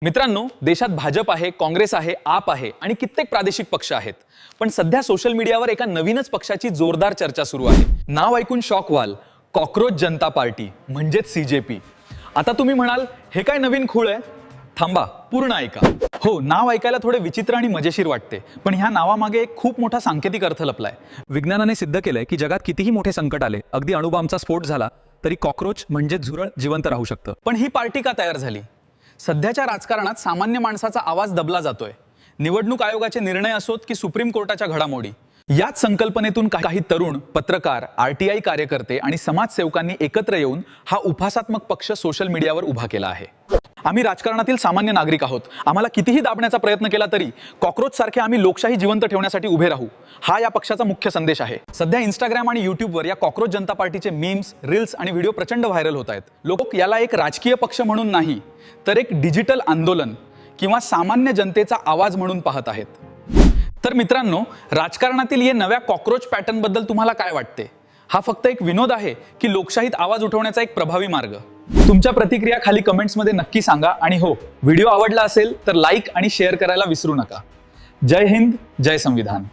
मित्रांनो, देशात भाजप आहे, काँग्रेस आहे, आप आहे आणि कित्येक प्रादेशिक पक्ष आहेत. पण सध्या सोशल मीडियावर एका नवीनच पक्षाची जोरदार चर्चा सुरू आहे. नाव ऐकून शॉक व्हाल, कॉकरोच जनता पार्टी म्हणजेच सीजेपी. आता तुम्ही म्हणाल, हे काय नवीन खूळ आहे? थांबा, पूर्ण ऐका. हो, नाव ऐकायला थोडे विचित्र आणि मजेशीर वाटते, पण ह्या नावामागे एक खूप मोठा सांकेतिक अर्थ लपलाय. विज्ञानाने सिद्ध केलंय की जगात कितीही मोठे संकट आले, अगदी अणुबॉम्बचा स्फोट झाला तरी कॉकरोच म्हणजे झुरळ जिवंत राहू शकतं. पण ही पार्टी का तयार झाली? सध्याच्या राजकारणात सामान्य माणसाचा आवाज दबला जातोय. निवडणूक आयोगाचे निर्णय असोत की सुप्रीम कोर्टाच्या घडामोडी, याच संकल्पनेतून काही तरुण, पत्रकार, आरटीआय कार्यकर्ते आणि समाजसेवकांनी एकत्र येऊन हा उपहासात्मक पक्ष सोशल मीडियावर उभा केला आहे. आम्ही राजकारणातील सामान्य नागरिक आहोत. आम्हाला कितीही दाबण्याचा प्रयत्न केला तरी कॉकरोच सारखे आम्ही लोकशाही जिवंत ठेवण्यासाठी उभे राहू, हा या पक्षाचा मुख्य संदेश आहे. सध्या इंस्टाग्राम आणि युट्यूबवर या कॉकरोच जनता पार्टीचे मीम्स, रील्स आणि व्हिडिओ प्रचंड व्हायरल होत आहेत. लोक याला एक राजकीय पक्ष म्हणून नाही, तर एक डिजिटल आंदोलन किंवा सामान्य जनतेचा आवाज म्हणून पाहत आहेत. तर मित्रांनो, राजकारणातील या नव्या कॉकरोच पॅटर्न बद्दल तुम्हाला काय वाटते? हा फक्त एक विनोद आहे की लोकशाहीत आवाज उठवण्याचा एक प्रभावी मार्ग? तुमच्या प्रतिक्रिया खाली कमेंट्समध्ये नक्की सांगा. आणि हो, व्हिडिओ आवडला असेल तर लाईक आणि शेअर करायला विसरू नका. जय हिंद, जय संविधान.